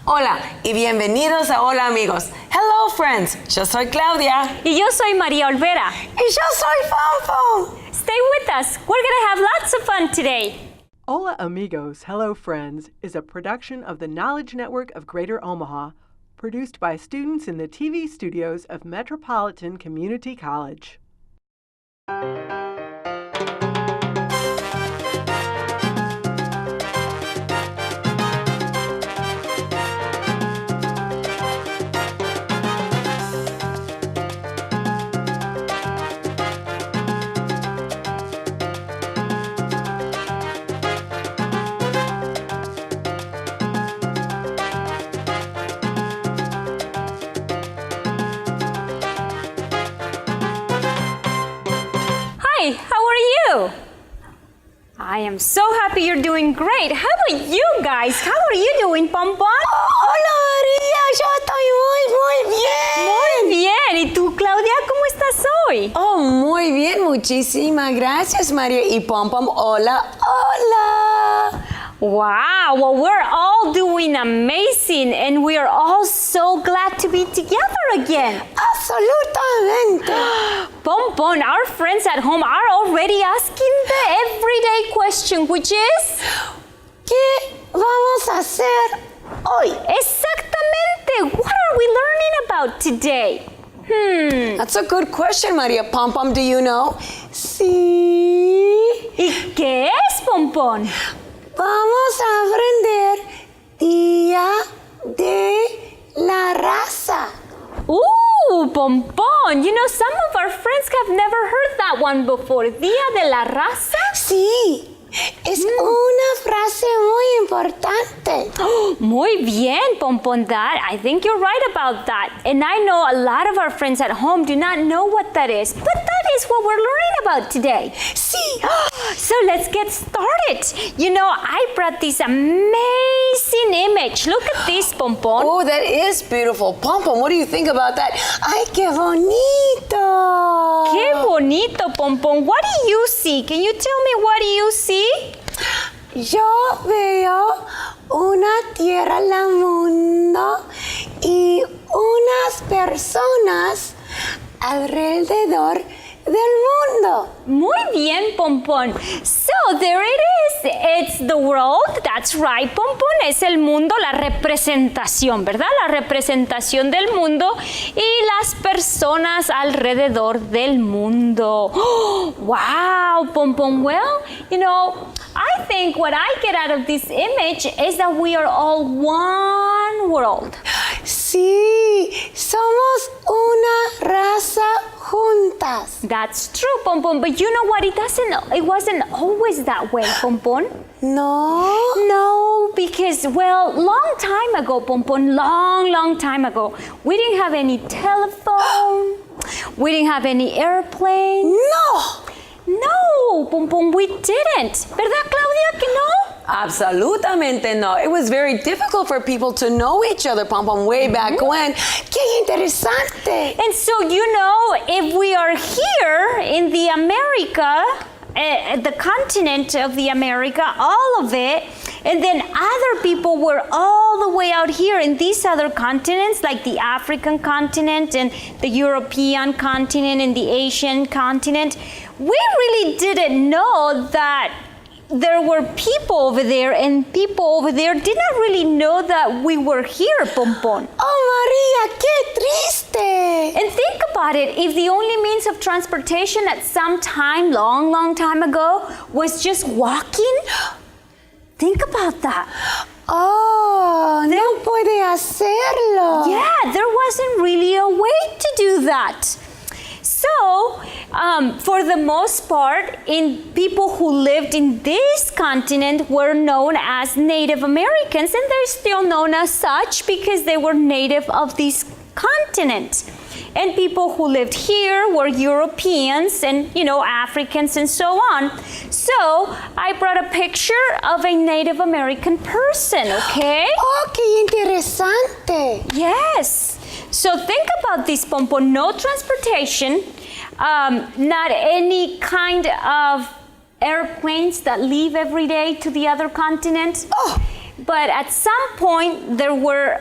Hola y bienvenidos a Hola amigos. Hello friends, yo soy Claudia. Y yo soy María Olvera. Y yo soy Fonfon. Stay with us. We're going to have lots of fun today. Hola Amigos, Hello Friends is a production of the Knowledge Network of Greater Omaha, produced by students in the TV studios of Metropolitan Community College. Hi, how are you? I am so happy you're doing great. How about you guys? How are you doing, Pompon? Hola María, yo estoy muy bien. Muy bien. ¿Y tú, Claudia, cómo estás hoy? Oh, muy bien, muchísimas gracias María y Pompom. Hola, hola. Wow, well, we're all doing amazing and we are all so glad to be together again. Absolutamente. Pompon, our friends at home are already asking the everyday question, which is... ¿Qué vamos a hacer hoy? Exactamente, what are we learning about today? That's a good question, María. Pompom, do you know? Sí. ¿Y qué es, Pompon? Vamos a aprender Día de la Raza. Ooh, Pompon, you know, some of our friends have never heard that one before. Día de la Raza? Sí, es una frase muy importante. Muy bien, Pompon, I think you're right about that. And I know a lot of our friends at home do not know what that is, but that is what we're learning about today. Sí. So let's get started. You know, I brought this amazing image. Look at this, Pompon. Oh, that is beautiful. Pompom, what do you think about that? ¡Ay, qué bonito! Qué bonito, Pompon. What do you see? Can you tell me what do you see? Yo veo una tierra al mundo y unas personas alrededor del mundo. Muy bien, Pompon. So there it is. It's the world. That's right, Pompon. Es el mundo, la representación, ¿verdad? La representación del mundo y las personas alrededor del mundo. Oh, wow, Pompon. Well, you know, I think what I get out of this image is that we are all one world. Sí, somos una raza juntas. That's true, Pompon. But you know what? It wasn't always that way, Pompon. No. No, because, well, long time ago, Pompon, long time ago, we didn't have any telephone, we didn't have any airplane. No, Pompon, we didn't. ¿Verdad, Claudia, que no? Absolutamente no. It was very difficult for people to know each other, Pompom, way back when. ¡Qué interesante! And so, you know, if we are here in the America, the continent of the America, all of it, and then other people were all the way out here in these other continents, like the African continent and the European continent and the Asian continent, we really didn't know that there were people over there, and people over there did not really know that we were here, Pompon. Oh, María, qué triste. And think about it, if the only means of transportation at some time, long time ago, was just walking, think about that. Oh, no puede hacerlo. Yeah, there wasn't really a way to do that. So, for the most part, people who lived in this continent were known as Native Americans, and they're still known as such because they were native of this continent. And people who lived here were Europeans and, you know, Africans and so on. So, I brought a picture of a Native American person, okay? Oh, qué interesante. Yes. So think about this, Pompon. No transportation, not any kind of airplanes that leave every day to the other continent. Oh. but at some point there were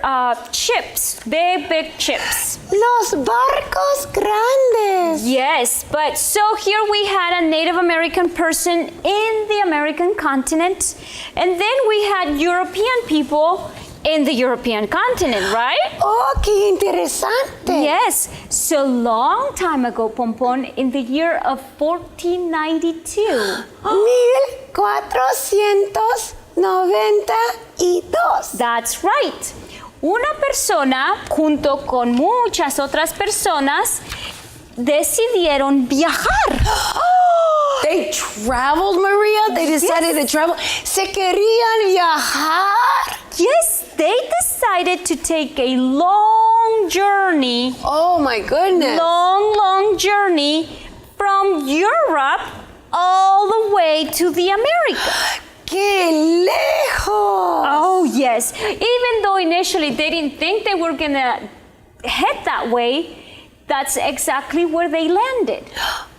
ships, big ships. Los barcos grandes. Yes, but so here we had a Native American person in the American continent, and then we had European people in the European continent, right? Oh, qué interesante. Yes, so long time ago, Pompon, in the year of 1492. 1492. That's right. Una persona, junto con muchas otras personas, decidieron viajar. They traveled, Maria? They decided to travel. Se querían viajar. Yes, they decided to take a long journey. Oh my goodness. Long journey from Europe all the way to the Americas. ¡Qué lejos! Oh, yes. Even though initially they didn't think they were going to head that way, that's exactly where they landed.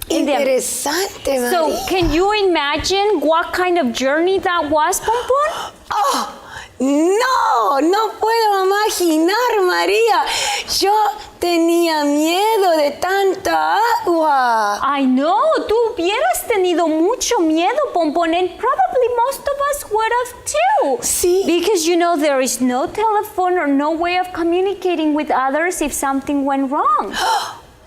Interesante, Maria. So, can you imagine what kind of journey that was, Pompon? Oh, no puedo imaginar, María. Yo tenía miedo de tanta agua. I know, tú hubieras tenido mucho miedo, Pompon, and probably most of us would have too. Sí. Because you know there is no telephone or no way of communicating with others if something went wrong.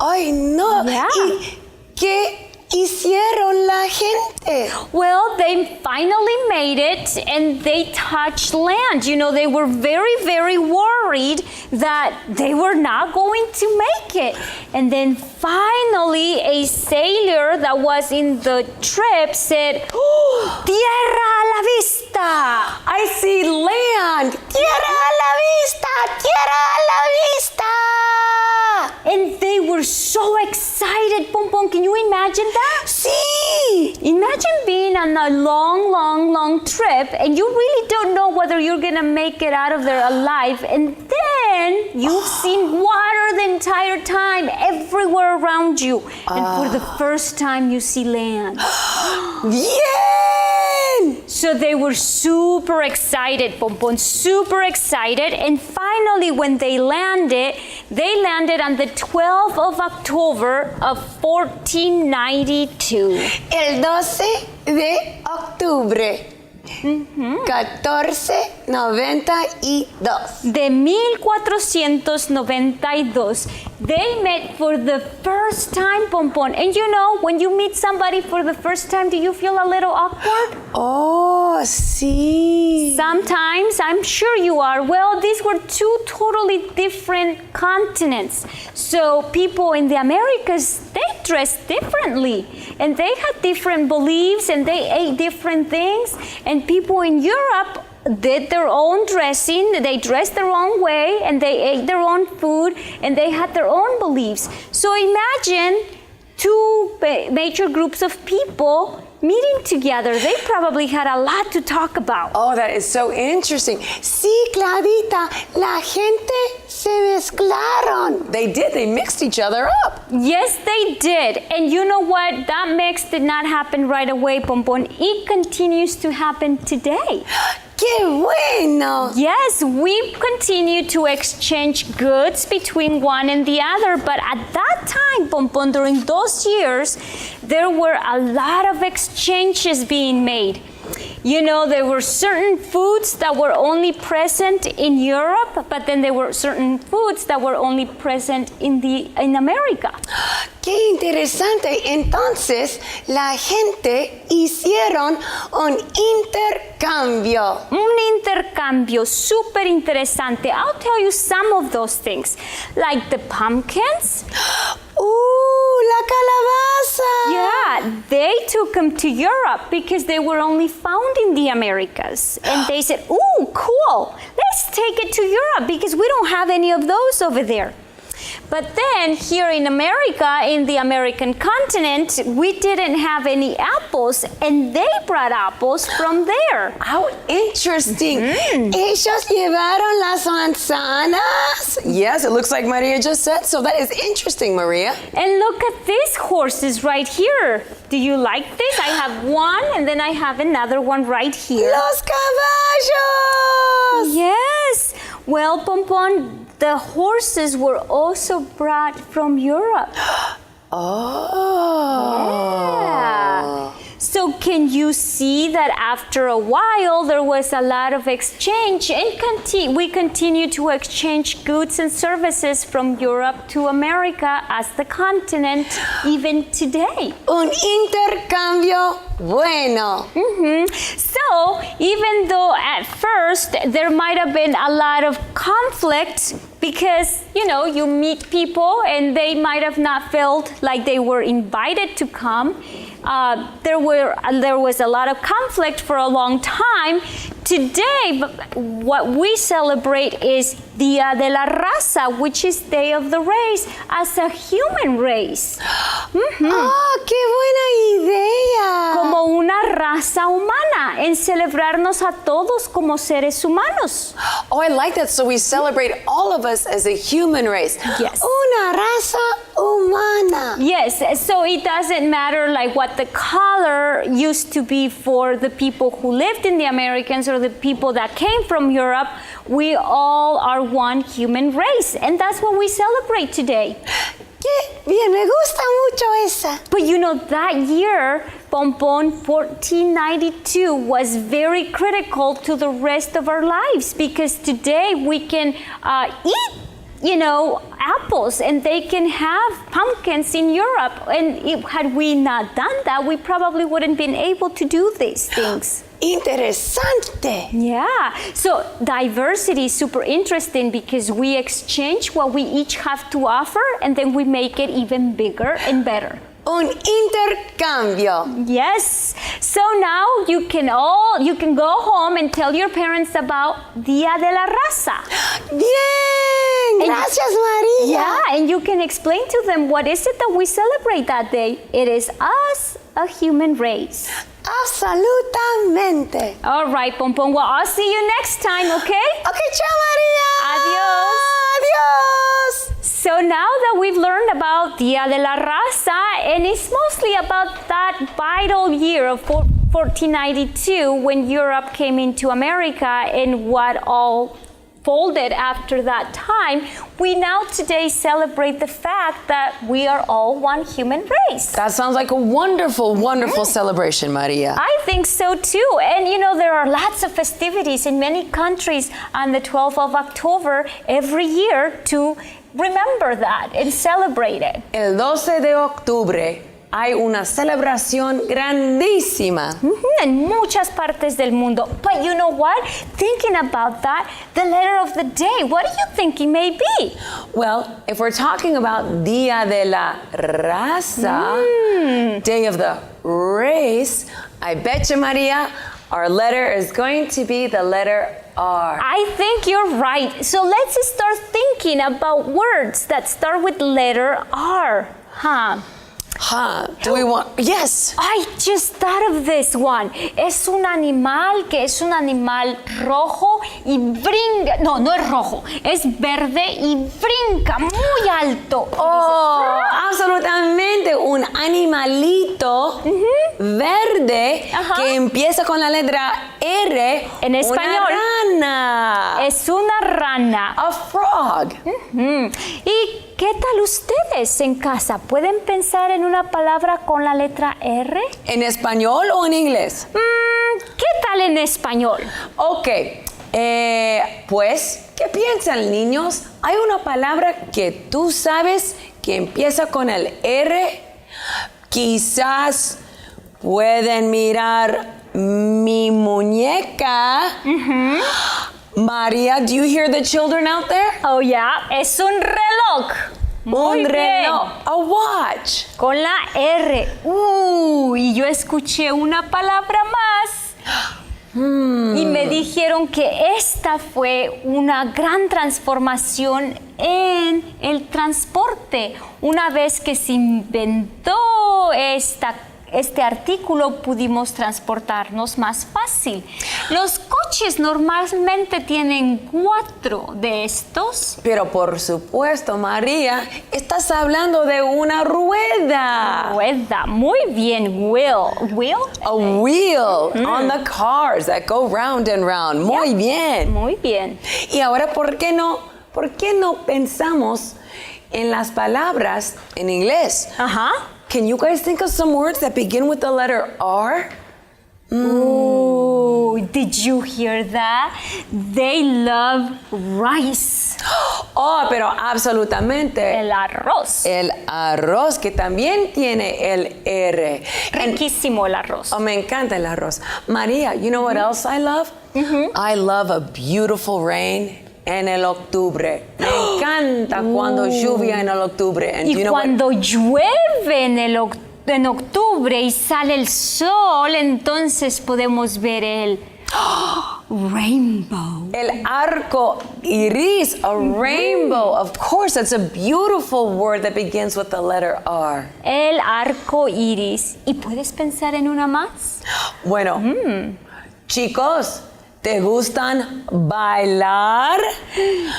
Ay, no. Yeah. ¿Y qué hicieron la gente? Well, they finally made it and they touched land. You know, they were very worried that they were not going to make it. And then finally, a sailor that was in the trip said, "Oh, tierra a la vista." I see land. Tierra a la vista. Tierra a la vista. And they were so excited, Pompon. Can you imagine that? Sí. Imagine being on a long trip and you really don't know whether you're gonna make it out of there alive, and then you've seen water the entire time everywhere around you, and for the first time you see land. Bien. So they were super excited, Pompon, super excited, and finally when they landed on the 12th of October of 1492. El 12 de octubre. 1492. De 1492. They met for the first time, Pompon. And you know, when you meet somebody for the first time, do you feel a little awkward? Oh, sí. Sometimes, I'm sure you are. Well, these were two totally different continents. So people in the Americas, they dressed differently. And they had different beliefs and they ate different things. And people in Europe did their own dressing, they dressed their own way, and they ate their own food, and they had their own beliefs. So imagine two major groups of people meeting together. They probably had a lot to talk about. Oh, that is so interesting. Sí, Clarita, la gente se mezclaron. They did, they mixed each other up. Yes, they did. And you know what? That mix did not happen right away, Pompon. It continues to happen today. ¡Qué bueno! Yes, we continue to exchange goods between one and the other, but at that time, Pompon, during those years, there were a lot of exchanges being made. You know, there were certain foods that were only present in Europe, but then there were certain foods that were only present in America. ¡Qué interesante! Entonces, la gente hicieron un intercambio. Un intercambio super interesante. I'll tell you some of those things, like the pumpkins. La calabaza! Yeah, they took them to Europe because they were only found in the Americas. And they said, ooh, cool, let's take it to Europe because we don't have any of those over there. But then here in America, in the American continent, we didn't have any apples, and they brought apples from there. How interesting. Ellos llevaron las manzanas. Yes, it looks like Maria just said so. That is interesting, Maria. And look at these horses right here. Do you like this? I have one and then I have another one right here. Los caballos! Yes. Well, Pompon, the horses were also brought from Europe. Oh. Yeah. So can you see that after a while there was a lot of exchange and we continue to exchange goods and services from Europe to America as the continent even today. Un intercambio bueno. So even though at first there might have been a lot of conflict because, you meet people and they might have not felt like they were invited to come. There was a lot of conflict for a long time. Today, what we celebrate is Día de la Raza, which is Day of the Race, as a human race. ¡Oh, qué buena idea! Como una raza humana, en celebrarnos a todos como seres humanos. Oh, I like that. So we celebrate all of us as a human race. Yes. Una raza humana. Yes, so it doesn't matter like what the color used to be for the people who lived in the Americans or the people that came from Europe. We all are one human race, and that's what we celebrate today. Qué bien, me gusta mucho esa. But that year, Pompon, 1492, was very critical to the rest of our lives because today we can eat apples and they can have pumpkins in Europe. And had we not done that, we probably wouldn't been able to do these things. Interesante. Yeah, so diversity is super interesting because we exchange what we each have to offer and then we make it even bigger and better. Un intercambio. Yes. So now you can go home and tell your parents about Día de la Raza. Bien. Gracias, Maria. Yeah, and you can explain to them what is it that we celebrate that day. It is us, a human race. Absolutamente. All right, Pompon. Well, I'll see you next time, okay? Okay, ciao, Maria. Adios. Adios. So now that we've learned about Día de la Raza, and it's mostly about that vital year of 1492 when Europe came into America and what all folded after that time, we now today celebrate the fact that we are all one human race. That sounds like a wonderful, wonderful celebration, Maria. I think so too. And there are lots of festivities in many countries on the 12th of October every year to remember that and celebrate it. El 12 de octubre hay una celebración grandísima. En muchas partes del mundo. But you know what? Thinking about that, the letter of the day, what do you think it may be? Well, if we're talking about Día de la Raza, Day of the Race, I bet you, Maria, our letter is going to be the letter R. I think you're right. So let's start thinking about words that start with letter R. Do we want? Yes. I just thought of this one. Es un animal que es un animal rojo y brinca. No, no es rojo. Es verde y brinca muy alto. Oh, absolutamente. Un animalito verde que empieza con la letra R. En español. Una rana. Es una rana. A frog. ¿Y qué tal ustedes en casa? ¿Pueden pensar en una palabra con la letra R? ¿En español o en inglés? ¿Qué tal en español? Ok, pues, ¿qué piensan, niños? ¿Hay una palabra que tú sabes que empieza con el R? Quizás pueden mirar mi muñeca. Maria, do you hear the children out there? Oh, yeah, es un reloj. Muy Un bien. reloj, a watch. Con la R. Y yo escuché una palabra más. Y me dijeron que esta fue una gran transformación en el transporte. Una vez que se inventó este artículo pudimos transportarnos más fácil. Los coches normalmente tienen 4 de estos. Pero por supuesto, María, estás hablando de una rueda. Rueda, muy bien, wheel. Wheel? A wheel on the cars that go round and round. Muy bien. Muy bien. Y ahora, ¿por qué no pensamos en las palabras en inglés? Ajá. Can you guys think of some words that begin with the letter R? Ooh, did you hear that? They love rice. Oh, pero absolutamente. El arroz. El arroz, que también tiene el R. Riquísimo el arroz. Oh, me encanta el arroz. María, you know what else I love? I love a beautiful rain en el octubre. Me encanta cuando lluvia en el octubre. And Y you know cuando llueve en octubre y sale el sol, entonces podemos ver el rainbow. El arco iris, a rainbow. Of course, that's a beautiful word that begins with the letter R. El arco iris. ¿Y puedes pensar en una más? Bueno, chicos, ¿te gustan bailar?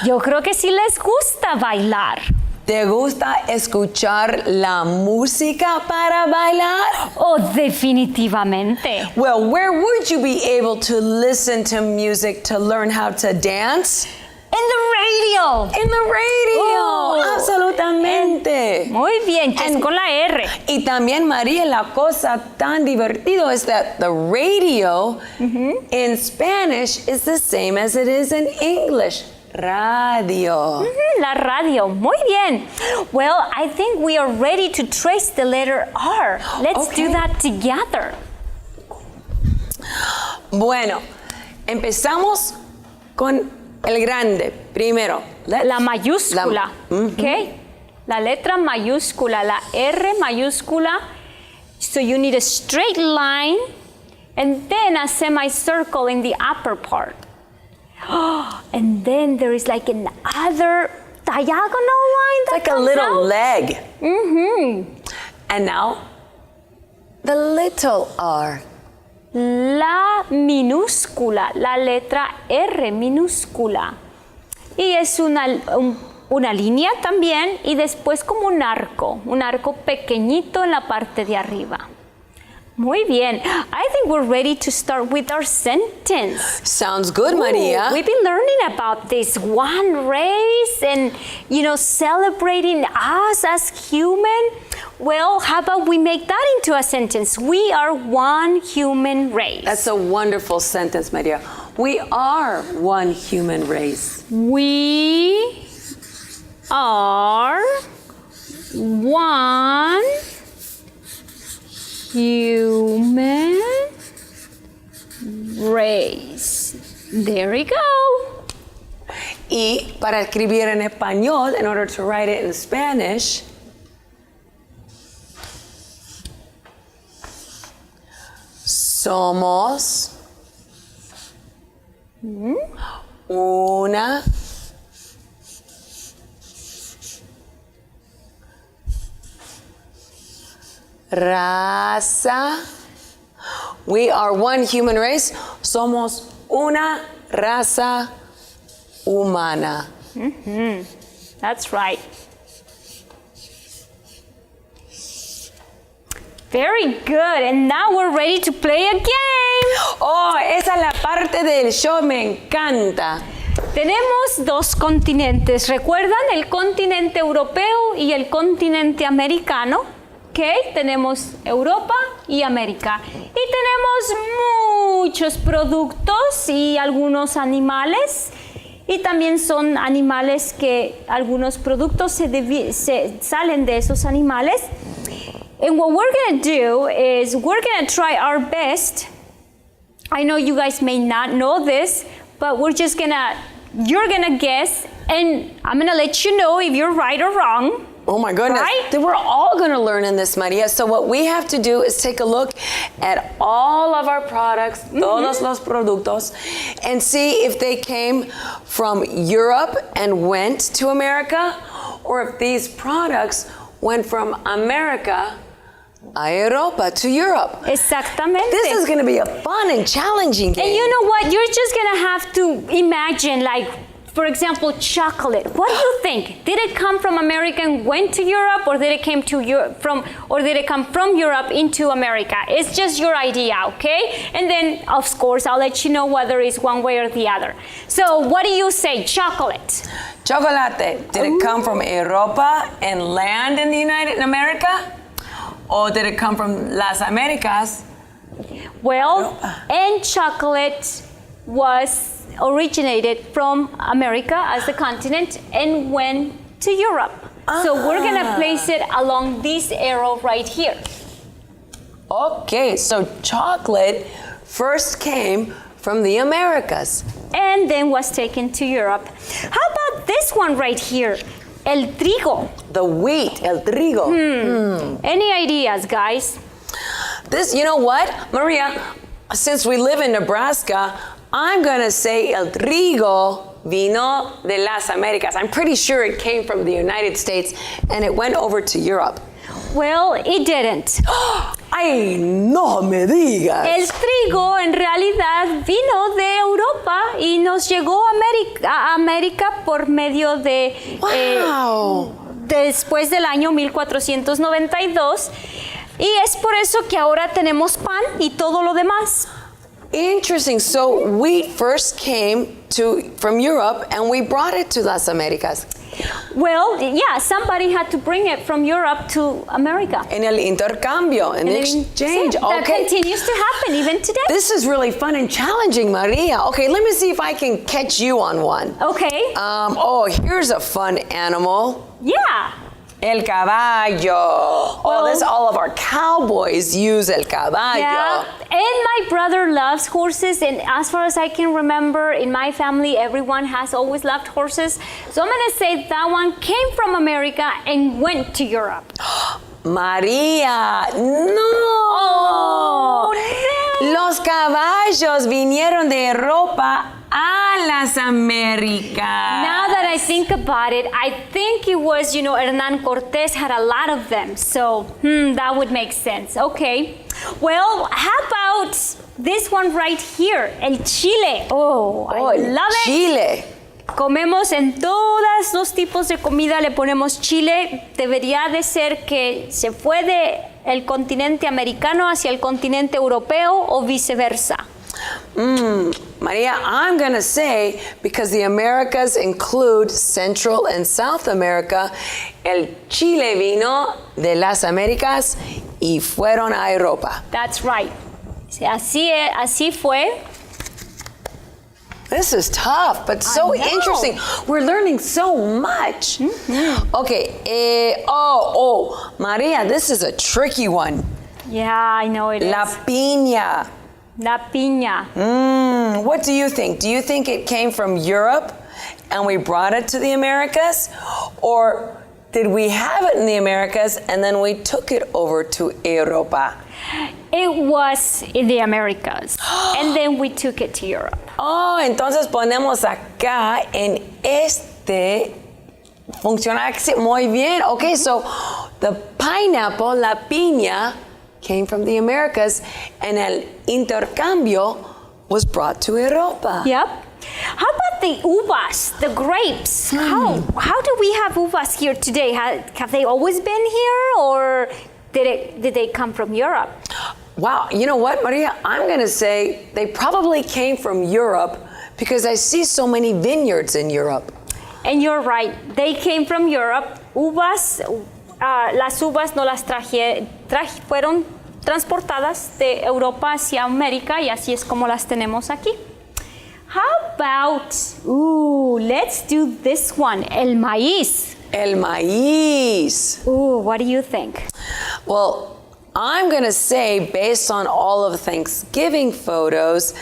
Yo creo que sí les gusta bailar. ¿Te gusta escuchar la música para bailar? Oh, definitivamente. Well, where would you be able to listen to music to learn how to dance? En the radio. In the radio, Oh. absolutamente. Muy bien, que es con la R. Y también, María, la cosa tan divertido es that the radio in Spanish is the same as it is in English. Radio. La radio. Muy bien. Well, I think we are ready to trace the letter R. Let's do Okay. that together. Bueno, empezamos con el grande. Primero, La mayúscula. La- Okay? La letra mayúscula, la R mayúscula. So you need a straight line and then a semicircle in the upper part. And then there is like another diagonal line that like a comes little out. leg. And now, the little R. La minúscula, la letra R minúscula. Y es una línea también y después como un arco pequeñito en la parte de arriba. Muy bien. I think we're ready to start with our sentence. Sounds good, Maria. We've been learning about this one race and, celebrating us as human. Well, how about we make that into a sentence? We are one human race. That's a wonderful sentence, Maria. We are one human race. We are one human race. There we go. Y para escribir en español, in order to write it in Spanish, somos una raza. We are one human race. Somos una raza humana. That's right. Very good. And now we're ready to play a game. Oh, esa es la parte del show, me encanta. Tenemos 2 continentes. ¿Recuerdan? El continente europeo y el continente americano. ¿Ok? Tenemos Europa y América. Y tenemos muchos productos y algunos animales. Y también son animales que algunos productos se salen de esos animales. And what we're going to do is we're going to try our best. I know you guys may not know this, but you're going to guess, and I'm going to let you know if you're right or wrong. Oh my goodness. Right? We're all going to learn in this, Maria. So what we have to do is take a look at all of our products, todos los productos, and see if they came from Europe and went to America, or if these products went from America a Europa, to Europe. Exactamente. This is going to be a fun and challenging game. And you know what? You're just gonna have to imagine, like, for example, chocolate. What do you think? Did it come from America and went to Europe, or did it come from Europe into America? It's just your idea, okay? And then, of course, I'll let you know whether it's one way or the other. So, what do you say? Chocolate. Chocolate. Did it come from Europa and land in the United America? Or did it come from Las Americas? Well, and chocolate was originated from America as the continent and went to Europe. So we're gonna place it along this arrow right here. Okay, so chocolate first came from the Americas. And then was taken to Europe. How about this one right here? El trigo. The wheat, el trigo. Any ideas, guys? This, you know what, Maria, since we live in Nebraska, I'm gonna say el trigo vino de las Americas. I'm pretty sure it came from the United States and it went over to Europe. Well, it didn't. Ay, no me digas. El trigo en realidad vino de Europa y nos llegó a América por medio de Wow. después del año 1492 y es por eso que ahora tenemos pan y todo lo demás. Interesting. So wheat first came from Europe and we brought it to Las Americas. Well, yeah, somebody had to bring it from Europe to America. En el intercambio, in the exchange. Sí, that Okay. continues to happen even today. This is really fun and challenging, Maria. Okay, let me see if I can catch you on one. Okay. Here's a fun animal. Yeah. El caballo. All of our cowboys use el caballo. Yeah, and my brother loves horses, and as far as I can remember, in my family, everyone has always loved horses. So I'm gonna say that one came from America and went to Europe. María, no. Oh, no. Los caballos vinieron de Europa a las Américas. Now that I think about it, I think it was, Hernan Cortés had a lot of them. So, that would make sense. Okay. Well, how about this one right here? El chile. Oh, I love it. Chile. Comemos en todos los tipos de comida, le ponemos chile. Debería de ser que se fue de el continente americano hacia el continente europeo o viceversa. Maria, I'm going to say, because the Americas include Central and South America, el chile vino de las Américas y fueron a Europa. That's right. Así fue. This is tough, but so interesting. We're learning so much. Okay. Maria, this is a tricky one. Yeah, I know it La is. piña. La piña. What do you think? Do you think it came from Europe and we brought it to the Americas? Or did we have it in the Americas and then we took it over to Europa? It was in the Americas, and then we took it to Europe. Oh, entonces ponemos acá en este. Funciona muy bien. Okay, so the pineapple, la piña, came from the Americas, and el intercambio was brought to Europa. Yep. How about the uvas, the grapes? How do we have uvas here today? Have they always been here, or did they come from Europe? Wow, you know what, Maria? I'm going to say they probably came from Europe because I see so many vineyards in Europe. And you're right, they came from Europe. Uvas, las uvas no las fueron transportadas de Europa hacia América y así es como las tenemos aquí. How about, let's do this one, el maíz. El maíz. What do you think? Well, I'm going to say, based on all of the Thanksgiving photos,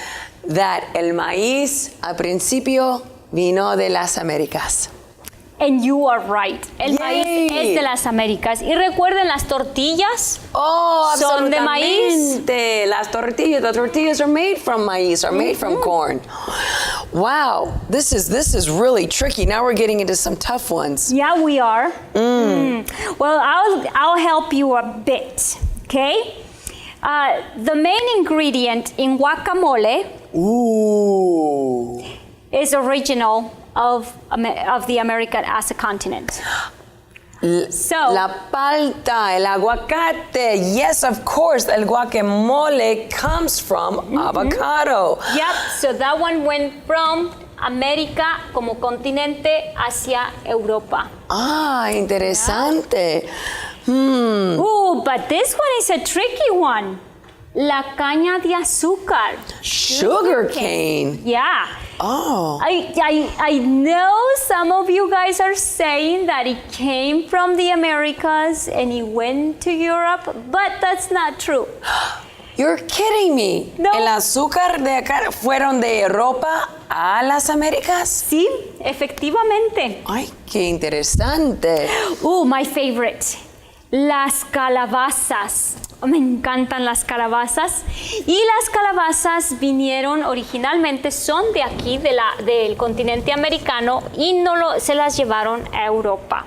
that el maíz al principio vino de las Américas. And you are right. El maíz es de las Américas. Y recuerden, las tortillas son de maíz. Las tortillas, the tortillas are made from maíz, are made from corn. Wow, this is really tricky. Now we're getting into some tough ones. Yeah, we are. Well, I'll help you a bit. Okay? The main ingredient in guacamole Ooh. is original of the America as a continent. So, La palta, el aguacate. Yes, of course, el guacamole comes from avocado. yep, so that one went from América como continente hacia Europa. Ah, interesante. Ooh, but this one is a tricky one. La caña de azúcar. Sugar cane. Yeah. Oh. I know some of you guys are saying that it came from the Americas and it went to Europe, but that's not true. You're kidding me. No. El azúcar de acá fueron de Europa a las Américas. Sí, efectivamente. Ay, qué interesante. Ooh, my favorite. Las calabazas. Me encantan las calabazas. Y las calabazas vinieron originalmente, son de aquí, del continente americano, y se las llevaron a Europa.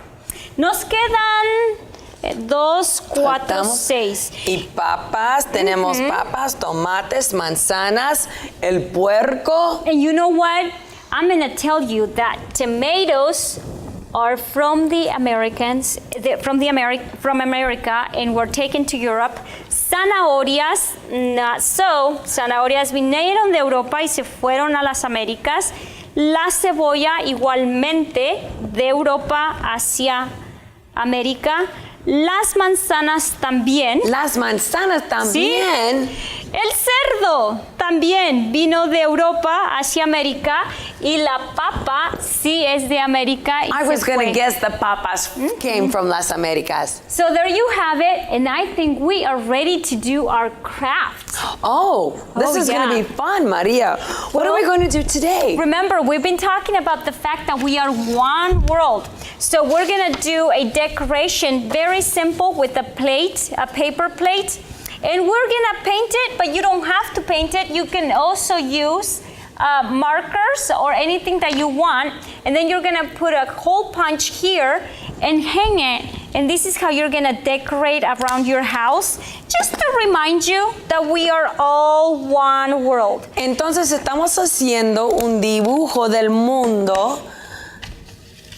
Nos quedan 2, 4, 6. Y papas, tenemos papas, tomates, manzanas, el puerco. And you know what? I'm going to tell you that tomatoes are from the Americans, from America, and were taken to Europe. Zanahorias, not so. Zanahorias vinieron de Europa y se fueron a las Américas. La cebolla igualmente de Europa hacia América. Las manzanas también. Las manzanas también. ¿Sí? El cerdo también vino de Europa hacia América y la papa sí es de América. I was going to guess the papas came from Las Americas. So there you have it, and I think we are ready to do our craft. Oh, this is going to be fun, Maria. What are we going to do today? Remember, we've been talking about the fact that we are one world. So we're going to do a decoration, very simple, with a plate, a paper plate. And we're gonna paint it, but you don't have to paint it. You can also use markers or anything that you want. And then you're gonna put a hole punch here and hang it. And this is how you're gonna decorate around your house, just to remind you that we are all one world. Entonces estamos haciendo un dibujo del mundo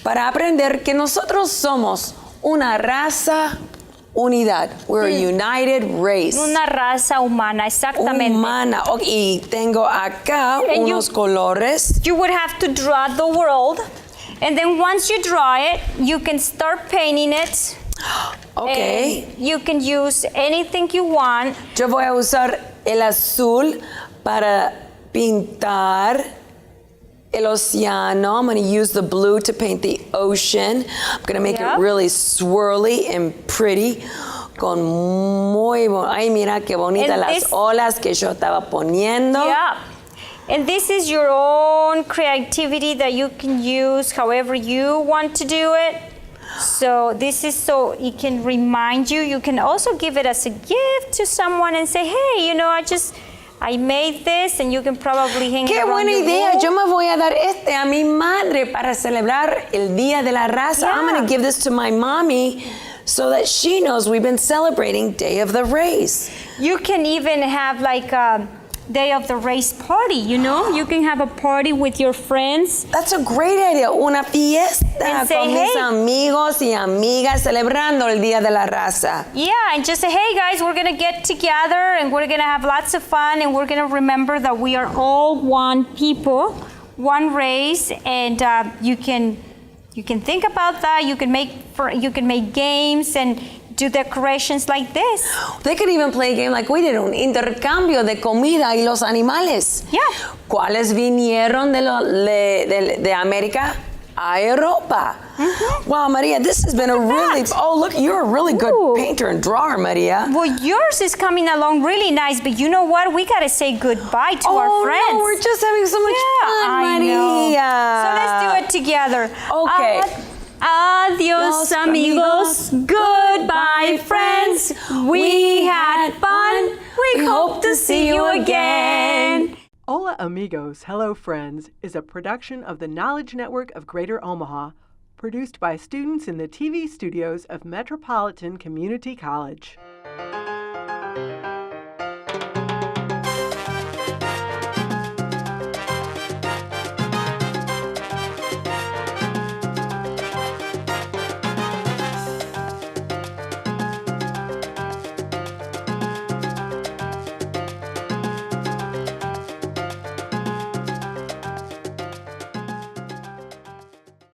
para aprender que nosotros somos una raza unidad. We're a united race. Una raza humana, exactamente. Humana. Y tengo acá And unos colores. You would have to draw the world. And then once you draw it, you can start painting it. Okay. And you can use anything you want. Yo voy a usar el azul para pintar el océano. I'm going to use the blue to paint the ocean. I'm going to make it really swirly and pretty. Con muy ay, mira qué bonita And las olas que yo estaba poniendo. Yeah. And this is your own creativity that you can use however you want to do it. So this is so it can remind you. You can also give it as a gift to someone and say, hey, you know, I made this, and you can probably hang it Qué around buena your idea. wall. Yo me voy a dar a mi madre para celebrar el Día de la Raza. Yeah. I'm going to give this to my mommy so that she knows we've been celebrating Day of the Race. You can even have like a Day of the Race party, you know? You can have a party with your friends. That's a great idea. Una fiesta And say, con mis hey. amigos y amigas celebrando el Día de la Raza. Yeah, and just say, hey guys, we're gonna get together and we're gonna have lots of fun and we're gonna remember that we are all one people, one race, and you can think about that. You can make games and do decorations like this. They could even play a game like we did, un intercambio de comida y los animales. Yeah. ¿Cuáles vinieron de América a Europa? Wow, Maria, this has been a really, look, you're a really good painter and drawer, Maria. Well, yours is coming along really nice, but you know what? We gotta say goodbye to our friends. No, we're just having so much fun, I Maria. know. So let's do it together. Okay. Adios, amigos. Goodbye, friends. We had fun. We hope to see you again. Hola Amigos, Hello Friends is a production of the Knowledge Network of Greater Omaha, produced by students in the TV studios of Metropolitan Community College.